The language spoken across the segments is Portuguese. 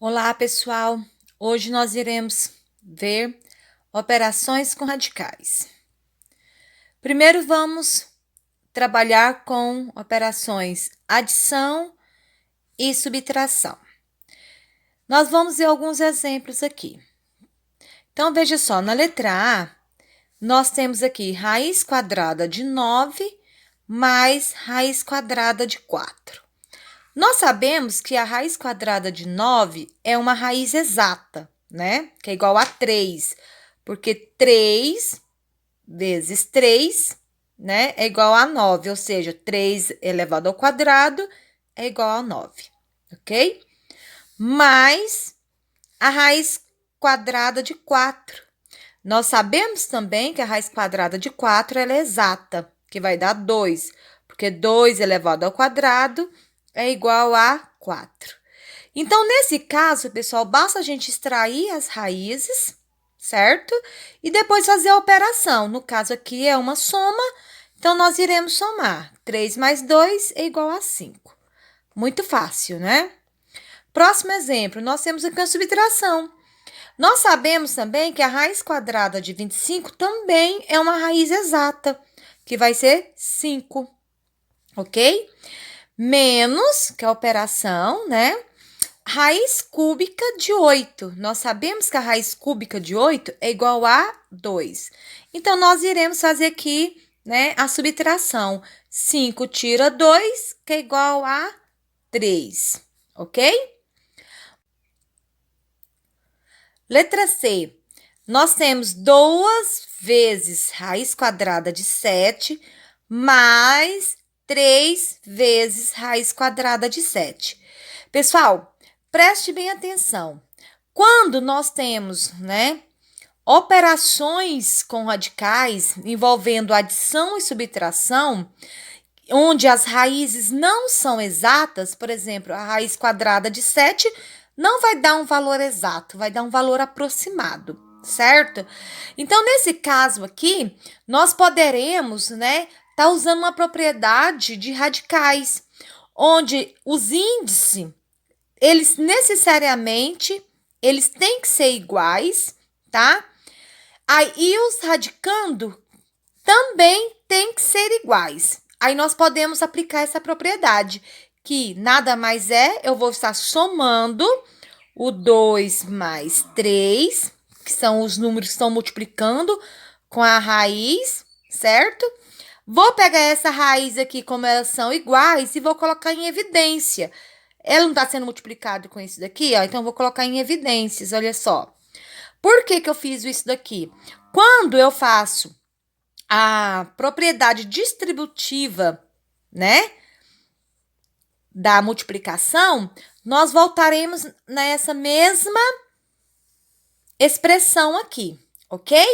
Olá, pessoal! Hoje nós iremos ver operações com radicais. Primeiro vamos trabalhar com operações adição e subtração. Nós vamos ver alguns exemplos aqui. Então, veja só, na letra A, nós temos aqui raiz quadrada de 9 mais raiz quadrada de 4. Nós sabemos que a raiz quadrada de 9 é uma raiz exata, né? Que é igual a 3, porque 3 vezes 3, né, é igual a 9, ou seja, 3 elevado ao quadrado é igual a 9, ok? Mais a raiz quadrada de 4. Nós sabemos também que a raiz quadrada de 4 ela é exata, que vai dar 2, porque 2 elevado ao quadrado é igual a 4. Então, nesse caso, pessoal, basta a gente extrair as raízes, certo? E depois fazer a operação. No caso aqui é uma soma, então nós iremos somar. 3 mais 2 é igual a 5. Muito fácil, né? Próximo exemplo, nós temos aqui a subtração. Nós sabemos também que a raiz quadrada de 25 também é uma raiz exata, que vai ser 5, ok? Menos, que é a operação, né? Raiz cúbica de 8. Nós sabemos que a raiz cúbica de 8 é igual a 2. Então, nós iremos fazer aqui, né, a subtração. 5 tira 2, que é igual a 3, ok? Letra C. Nós temos 2 vezes raiz quadrada de 7 mais 3 vezes raiz quadrada de 7. Pessoal, preste bem atenção. Quando nós temos, né, operações com radicais envolvendo adição e subtração, onde as raízes não são exatas, por exemplo, a raiz quadrada de 7 não vai dar um valor exato, vai dar um valor aproximado, certo? Então, nesse caso aqui, nós poderemos, né, tá usando uma propriedade de radicais, onde os índices, eles necessariamente, eles têm que ser iguais, tá? Aí, e os radicando também têm que ser iguais. Aí, nós podemos aplicar essa propriedade, que nada mais é, eu vou estar somando o 2 mais 3, que são os números que estão multiplicando com a raiz, certo? Vou pegar essa raiz aqui, como elas são iguais, e vou colocar em evidência. Ela não está sendo multiplicada com isso daqui, ó, então eu vou colocar em evidências, olha só. Por que que eu fiz isso daqui? Quando eu faço a propriedade distributiva, né, da multiplicação, nós voltaremos nessa mesma expressão aqui, ok?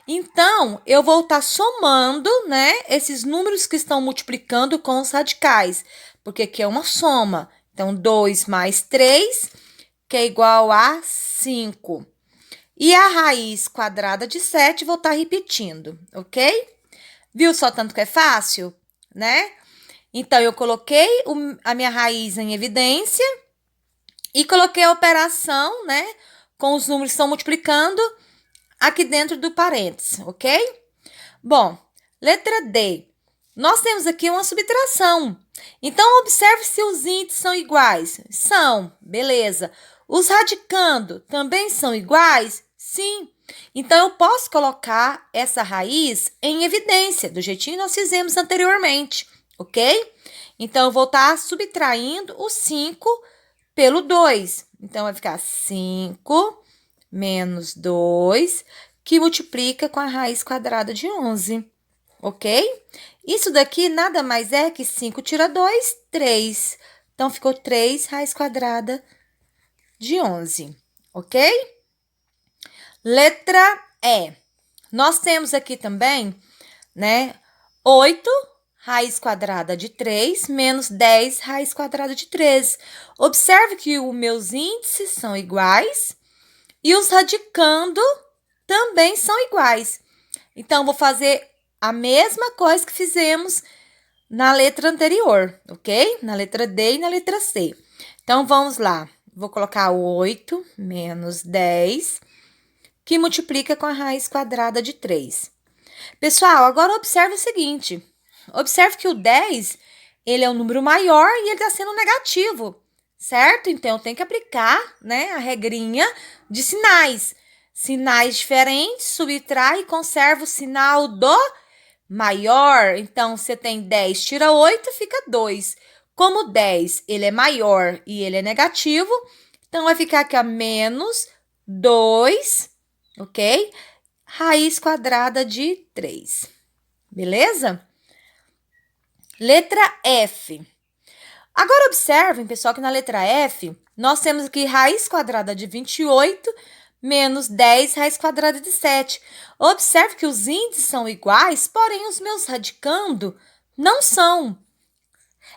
Então, eu vou estar somando, né, esses números que estão multiplicando com os radicais, porque aqui é uma soma. Então, 2 mais 3, que é igual a 5. E a raiz quadrada de 7, vou estar repetindo, ok? Viu só tanto que é fácil, né? Então, eu coloquei a minha raiz em evidência e coloquei a operação, né, com os números que estão multiplicando aqui dentro do parênteses, ok? Bom, letra D. Nós temos aqui uma subtração. Então, observe se os índices são iguais. São, beleza. Os radicando também são iguais? Sim. Então, eu posso colocar essa raiz em evidência, do jeitinho que nós fizemos anteriormente, ok? Então, eu vou estar subtraindo o 5 pelo 2. Então, vai ficar 5 menos 2, que multiplica com a raiz quadrada de 11, ok? Isso daqui nada mais é que 5 tira 2, 3. Então, ficou 3 raiz quadrada de 11, ok? Letra E. Nós temos aqui também, né, 8 raiz quadrada de 3 menos 10 raiz quadrada de 3. Observe que os meus índices são iguais e os radicando também são iguais. Então, vou fazer a mesma coisa que fizemos na letra anterior, ok? Na letra D e na letra C. Então, vamos lá. vou colocar 8 menos 10, que multiplica com a raiz quadrada de 3. Pessoal, agora observe o seguinte. Observe que o 10, ele é um número maior e ele está sendo negativo, certo? Então, eu tenho que aplicar, né, a regrinha de sinais. Sinais diferentes, subtrai e conserva o sinal do maior. Então, você tem 10, tira 8, fica 2. Como 10, ele é maior e ele é negativo, então vai ficar aqui, ó, menos 2, ok? Raiz quadrada de 3. Beleza? Letra F. Agora, observem, pessoal, que na letra F, nós temos aqui raiz quadrada de 28 menos 10 raiz quadrada de 7. Observe que os índices são iguais, porém os meus radicando não são.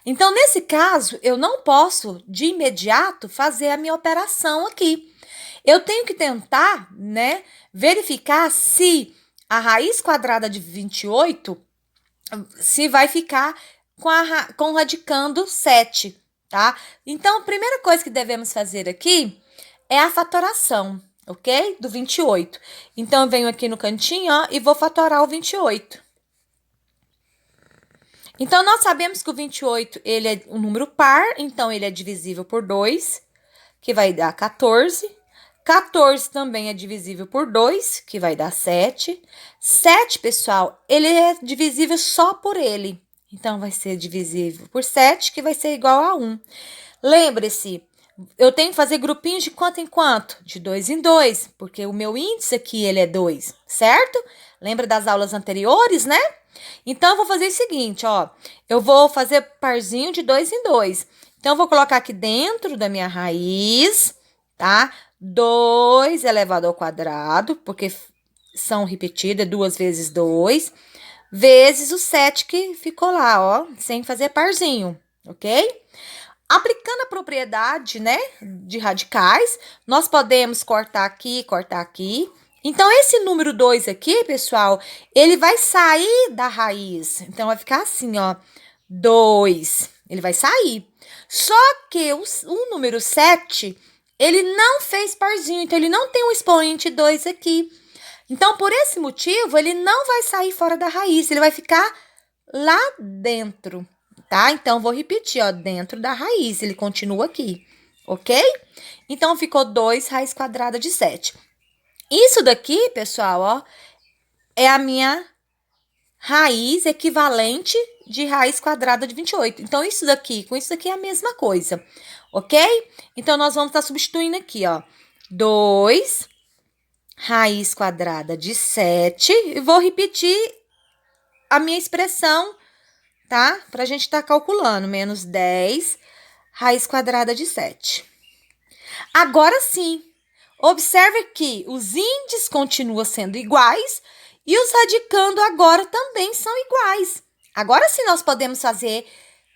Então, nesse caso, eu não posso, de imediato, fazer a minha operação aqui. Eu tenho que tentar, né, verificar se a raiz quadrada de 28, se vai ficar com radicando 7, tá? Então, a primeira coisa que devemos fazer aqui é a fatoração, ok? Do 28. Então, eu venho aqui no cantinho, ó, e vou fatorar o 28. Então, nós sabemos que o 28, ele é um número par, então ele é divisível por 2, que vai dar 14. 14 também é divisível por 2, que vai dar 7. 7, pessoal, ele é divisível só por ele. Então, vai ser divisível por 7, que vai ser igual a 1. Lembre-se, eu tenho que fazer grupinhos de quanto em quanto? De 2 em 2, porque o meu índice aqui, ele é 2, certo? Lembra das aulas anteriores, né? Então, eu vou fazer o seguinte, ó. Eu vou fazer parzinho de 2 em 2. Então, eu vou colocar aqui dentro da minha raiz, tá? 2 elevado ao quadrado, porque são repetidas, 2 vezes 2, vezes o 7 que ficou lá, ó, sem fazer parzinho, ok? Aplicando a propriedade, né, de radicais, nós podemos cortar aqui, cortar aqui. Então, esse número 2 aqui, pessoal, ele vai sair da raiz. Então, vai ficar assim, ó, 2. Ele vai sair. Só que o número 7, ele não fez parzinho, então ele não tem um expoente 2 aqui. Então, por esse motivo, ele não vai sair fora da raiz, ele vai ficar lá dentro, tá? Então, vou repetir, ó, dentro da raiz, ele continua aqui, ok? Então, ficou 2 raiz quadrada de 7. Isso daqui, pessoal, ó, é a minha raiz equivalente de raiz quadrada de 28. Então, isso daqui com isso daqui é a mesma coisa, ok? Então, nós vamos estar substituindo aqui, ó, 2 raiz quadrada de 7. E vou repetir a minha expressão, tá? Pra gente estar calculando. Menos 10 raiz quadrada de 7. Agora sim, observe que os índices continuam sendo iguais e os radicando agora também são iguais. Agora sim nós podemos fazer,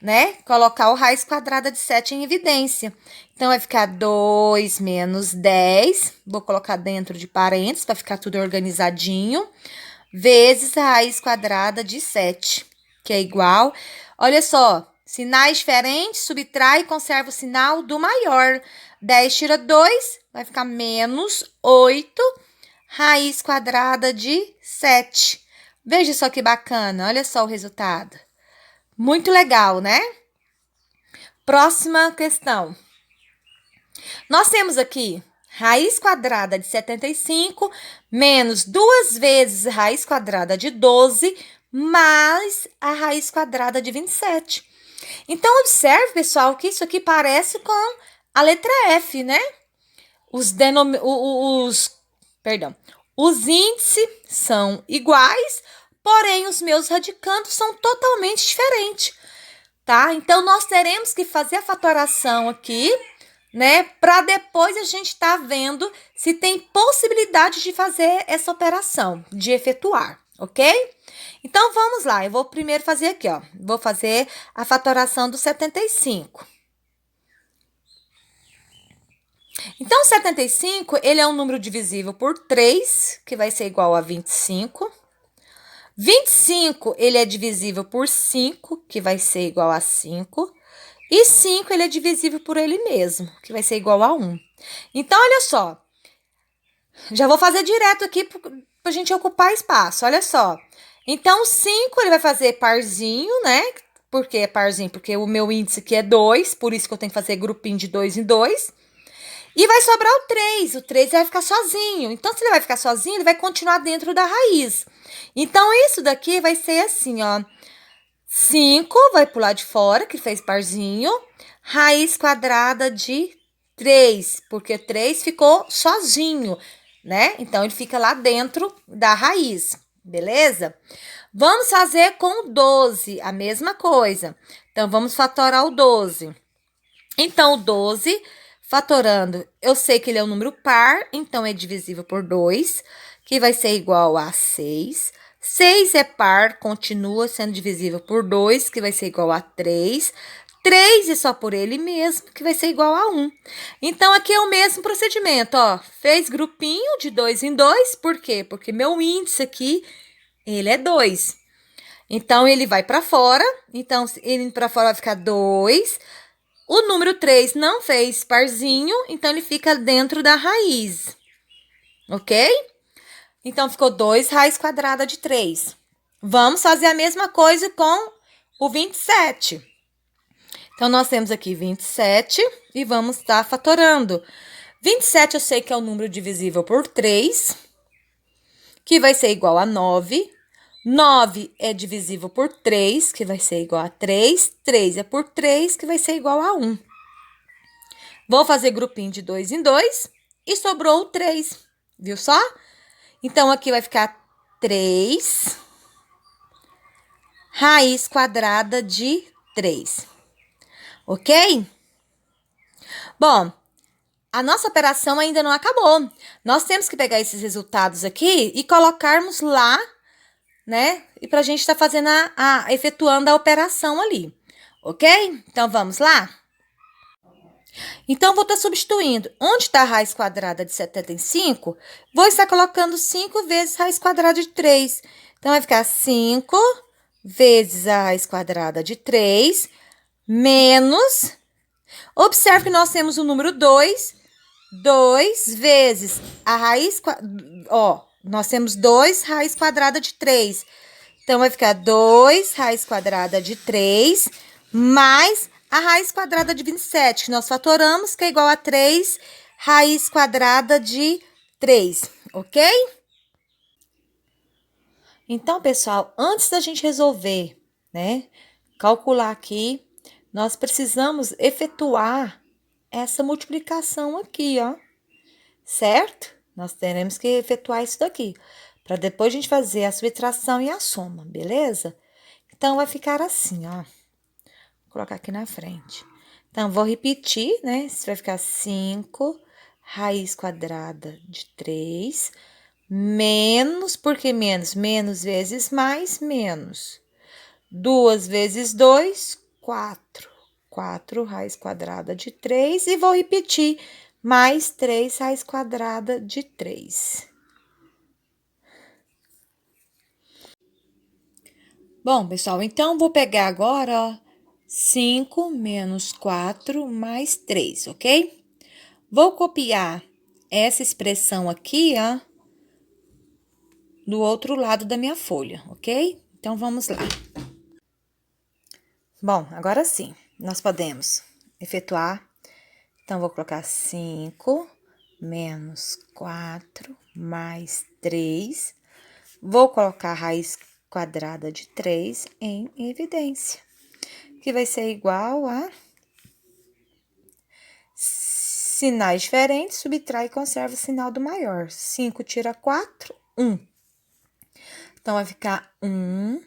né? Colocar o raiz quadrada de 7 em evidência. Então, vai ficar 2 menos 10. Vou colocar dentro de parênteses para ficar tudo organizadinho. Vezes a raiz quadrada de 7, que é igual. Olha só, sinais diferentes, subtrai e conserva o sinal do maior. 10 tira 2, vai ficar menos 8, raiz quadrada de 7. Veja só que bacana, olha só o resultado. Muito legal, né? Próxima questão. Nós temos aqui raiz quadrada de 75 menos 2 vezes raiz quadrada de 12 mais a raiz quadrada de 27. Então, observe, pessoal, que isso aqui parece com a letra F, né? Os índices são iguais, porém os meus radicandos são totalmente diferentes, tá? Então, nós teremos que fazer a fatoração aqui, né? Para depois a gente tá vendo se tem possibilidade de fazer essa operação, de efetuar, ok? Então, vamos lá. Eu vou primeiro fazer aqui, ó. Vou fazer a fatoração do 75. Então, 75, ele é um número divisível por 3, que vai ser igual a 25. 25, ele é divisível por 5, que vai ser igual a 5. E 5, ele é divisível por ele mesmo, que vai ser igual a 1. Então, olha só. Já vou fazer direto aqui pra gente ocupar espaço, olha só. Então, 5 ele vai fazer parzinho, né? Por que é parzinho? Porque o meu índice aqui é 2, por isso que eu tenho que fazer grupinho de 2 em 2. E vai sobrar o 3 vai ficar sozinho. Então, se ele vai ficar sozinho, ele vai continuar dentro da raiz. Então, isso daqui vai ser assim, ó. 5 vai pro lado de fora, que fez parzinho. Raiz quadrada de 3, porque 3 ficou sozinho, né? Então, ele fica lá dentro da raiz, beleza? Vamos fazer com o 12, a mesma coisa. Então, vamos fatorar o 12. Então, o 12, fatorando, eu sei que ele é um número par, então é divisível por 2, que vai ser igual a 6. 6 é par, continua sendo divisível por 2, que vai ser igual a 3. 3 é só por ele mesmo, que vai ser igual a 1. Então, aqui é o mesmo procedimento, ó. Fez grupinho de 2 em 2, por quê? Porque meu índice aqui, ele é 2. Então, ele vai para fora. Então, ele indo para fora vai ficar 2. O número 3 não fez parzinho, então ele fica dentro da raiz, ok? Então, ficou 2 raiz quadrada de 3. Vamos fazer a mesma coisa com o 27. Então, nós temos aqui 27 e vamos estar fatorando. 27 eu sei que é o número divisível por 3, que vai ser igual a 9. 9 é divisível por 3, que vai ser igual a 3. 3 é por 3, que vai ser igual a 1. Vou fazer grupinho de 2 em 2 e sobrou o 3, viu só? Então, aqui vai ficar 3 raiz quadrada de 3, ok? Bom, a nossa operação ainda não acabou. Nós temos que pegar esses resultados aqui e colocarmos lá, né? E pra gente estar fazendo efetuando a operação ali, ok? Então, vamos lá? Então, vou estar substituindo. Onde está a raiz quadrada de 75, vou estar colocando 5 vezes raiz quadrada de 3. Então, vai ficar 5 vezes a raiz quadrada de 3, menos... Observe que nós temos o número 2. 2 vezes a raiz... Ó, nós temos 2 raiz quadrada de 3. Então, vai ficar 2 raiz quadrada de 3 mais a raiz quadrada de 27, que nós fatoramos, que é igual a 3 raiz quadrada de 3, ok? Então, pessoal, antes da gente resolver, né, calcular aqui, nós precisamos efetuar essa multiplicação aqui, ó, certo? Nós teremos que efetuar isso daqui, para depois a gente fazer a subtração e a soma, beleza? Então, vai ficar assim, ó. Vou colocar aqui na frente. Então, vou repetir, né? Isso vai ficar 5 raiz quadrada de 3, menos, por que menos? Menos vezes mais, menos. 2 vezes 2, 4. 4 raiz quadrada de 3, e vou repetir, mais 3 raiz quadrada de 3. Bom, pessoal, então, vou pegar agora, ó, 5 menos 4 mais 3, ok? Vou copiar essa expressão aqui, ó, do outro lado da minha folha, ok? Então, vamos lá. Bom, agora sim, nós podemos efetuar. Então, vou colocar 5 menos 4 mais 3. Vou colocar a raiz quadrada de 3 em evidência, que vai ser igual a... Sinais diferentes, subtrai e conserva o sinal do maior. 5 tira 4, 1. Então, vai ficar 1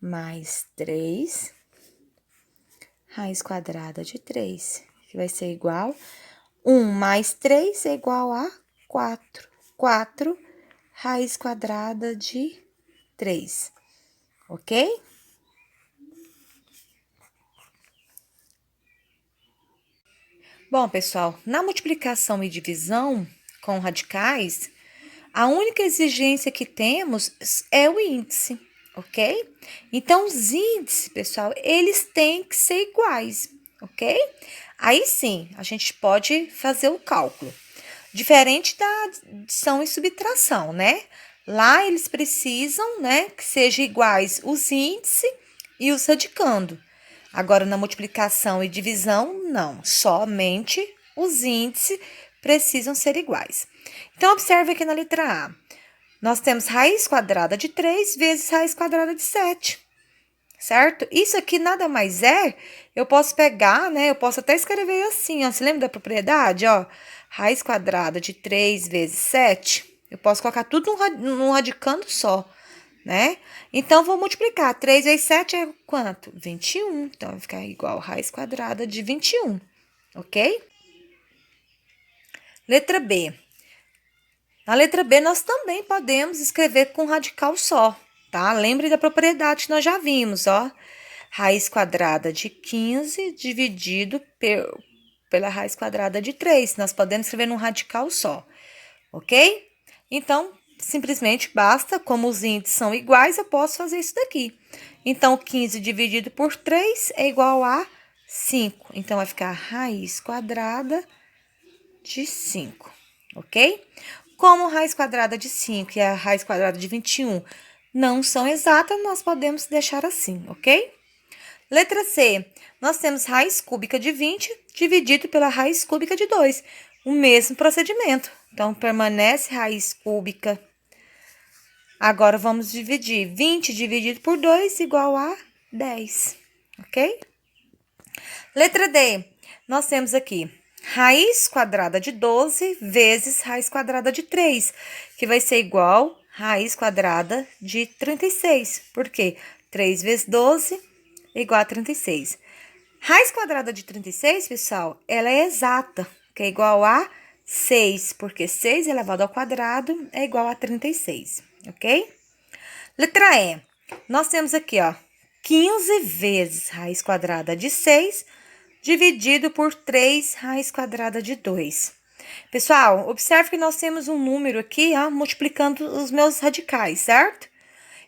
mais 3, raiz quadrada de 3, que vai ser igual... 1 mais 3 é igual a 4. 4 raiz quadrada de 3, ok? Bom, pessoal, na multiplicação e divisão com radicais, a única exigência que temos é o índice, ok? Então, os índices, pessoal, eles têm que ser iguais. ok? Aí sim, a gente pode fazer o cálculo. Diferente da adição e subtração, né? Lá eles precisam, né, que sejam iguais os índices e os radicando. Agora, na multiplicação e divisão, não. Somente os índices precisam ser iguais. Então, observe aqui na letra A. Nós temos raiz quadrada de 3 vezes raiz quadrada de 7. Certo? Isso aqui nada mais é, eu posso pegar, né? Eu posso até escrever assim, ó. Você lembra da propriedade, ó? Raiz quadrada de 3 vezes 7. Eu posso colocar tudo num radicando só, né? Então, vou multiplicar. 3 vezes 7 é quanto? 21. Então, vai ficar igual a raiz quadrada de 21, ok? Letra B. Na letra B, nós também podemos escrever com radical só, tá? Lembre da propriedade que nós já vimos, ó. Raiz quadrada de 15 dividido pela raiz quadrada de 3. Nós podemos escrever num radical só, ok? Então, simplesmente basta, como os índices são iguais, eu posso fazer isso daqui. Então, 15 dividido por 3 é igual a 5. Então, vai ficar raiz quadrada de 5, ok? Como raiz quadrada de 5 e a raiz quadrada de 21 não são exatas, nós podemos deixar assim, ok? Letra C, nós temos raiz cúbica de 20 dividido pela raiz cúbica de 2. O mesmo procedimento. Então, permanece raiz cúbica. Agora, vamos dividir. 20 dividido por 2 igual a 10, ok? Letra D, nós temos aqui raiz quadrada de 12 vezes raiz quadrada de 3, que vai ser igual a raiz quadrada de 36. Por quê? 3 vezes 12 é igual a 36. Raiz quadrada de 36, pessoal, ela é exata, que é igual a 6, porque 6 elevado ao quadrado é igual a 36, ok? Letra E, nós temos aqui, ó, 15 vezes raiz quadrada de 6 dividido por 3 raiz quadrada de 2. Pessoal, observe que nós temos um número aqui, ó, multiplicando os meus radicais, certo?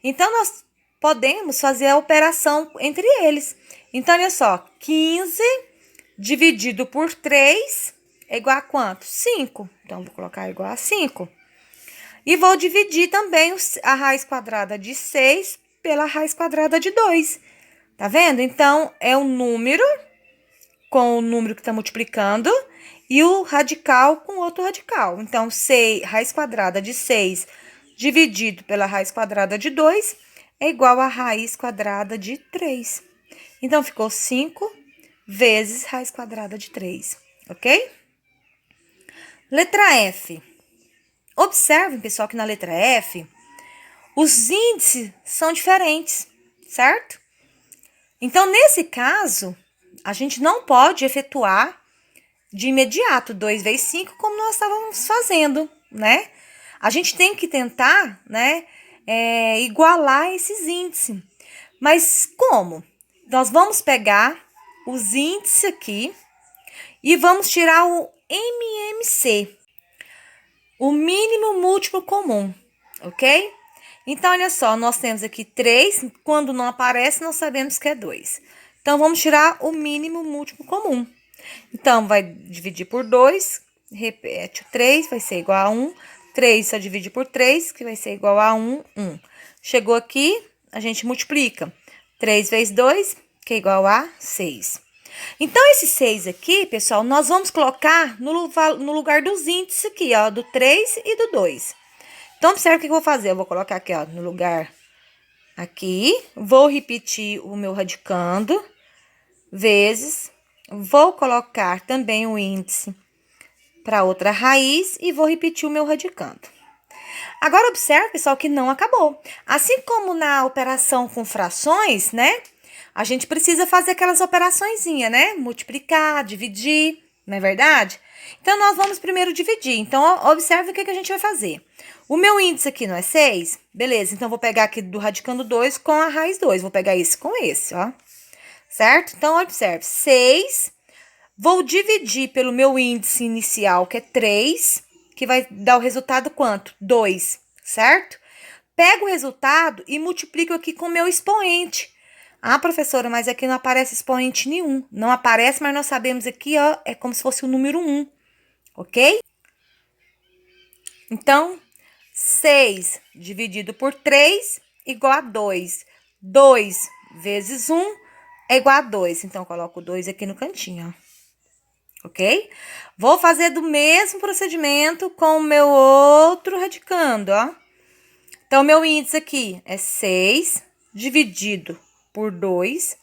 Então, nós podemos fazer a operação entre eles. Então, olha só, 15 dividido por 3 é igual a quanto? 5. Então, vou colocar igual a 5. E vou dividir também a raiz quadrada de 6 pela raiz quadrada de 2. Tá vendo? Então, é um número com o número que está multiplicando e o radical com outro radical. Então, raiz quadrada de 6 dividido pela raiz quadrada de 2 é igual a raiz quadrada de 3. Então, ficou 5 vezes raiz quadrada de 3, ok? Letra F. Observem, pessoal, que na letra F, os índices são diferentes, certo? Então, nesse caso, a gente não pode efetuar de imediato 2 vezes 5 como nós estávamos fazendo, né? A gente tem que tentar, né, igualar esses índices. Mas como? Nós vamos pegar os índices aqui e vamos tirar o MMC, o mínimo múltiplo comum, ok? Então, olha só, nós temos aqui 3, quando não aparece, nós sabemos que é 2. Então, vamos tirar o mínimo múltiplo comum. Então, vai dividir por 2, repete o 3, vai ser igual a 1. 3 só divide por 3, que vai ser igual a 1, 1. Chegou aqui, a gente multiplica. 3 vezes 2, que é igual a 6. Então, esse 6 aqui, pessoal, nós vamos colocar no lugar dos índices aqui, ó, do 3 e do 2. Então, observe o que eu vou fazer. Eu vou colocar aqui, ó, no lugar aqui. Vou repetir o meu radicando, vezes. Vou colocar também o índice para outra raiz e vou repetir o meu radicando. Agora, observe, pessoal, que não acabou. Assim como na operação com frações, né? A gente precisa fazer aquelas operaçõezinhas, né? Multiplicar, dividir, não é verdade? Então, nós vamos primeiro dividir. Então, observe o que a gente vai fazer. O meu índice aqui não é 6? Beleza, então, vou pegar aqui do radicando 2 com a raiz 2. Vou pegar esse com esse, ó. Certo? Então, observe. 6, vou dividir pelo meu índice inicial, que é 3, que vai dar o resultado quanto? 2, certo? Pego o resultado e multiplico aqui com o meu expoente. Ah, professora, mas aqui não aparece expoente nenhum. Não aparece, mas nós sabemos aqui, ó, é como se fosse o número 1, ok? Então, 6 dividido por 3 igual a 2. 2 vezes 1 é igual a 2. Então, eu coloco 2 aqui no cantinho, ó. Ok? Vou fazer do mesmo procedimento com o meu outro radicando, ó. Então, meu índice aqui é 6 dividido por 2,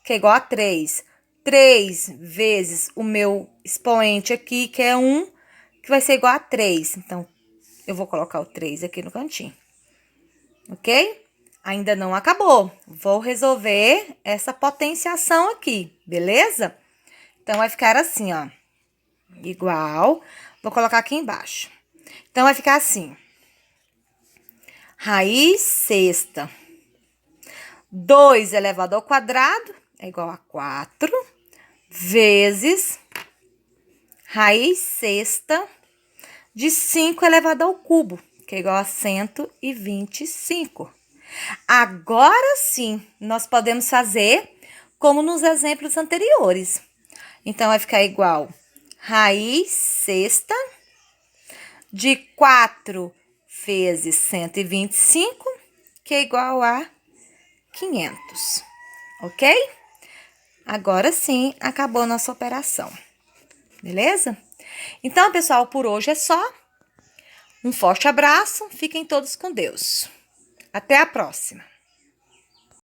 que é igual a 3. 3 vezes o meu expoente aqui, que é 1, que vai ser igual a 3. Então, eu vou colocar o 3 aqui no cantinho. Ok? Ainda não acabou. Vou resolver essa potenciação aqui, beleza? Então, vai ficar assim, ó. Igual. Vou colocar aqui embaixo. Então, vai ficar assim. Raiz sexta. 2 elevado ao quadrado é igual a 4 vezes raiz sexta de 5 elevado ao cubo, que é igual a 125. Agora sim, nós podemos fazer como nos exemplos anteriores. Então, vai ficar igual raiz sexta de 4 vezes 125, que é igual a 500, ok? Agora sim, acabou nossa operação, beleza? Então, pessoal, por hoje é só. Um forte abraço, fiquem todos com Deus. Até a próxima!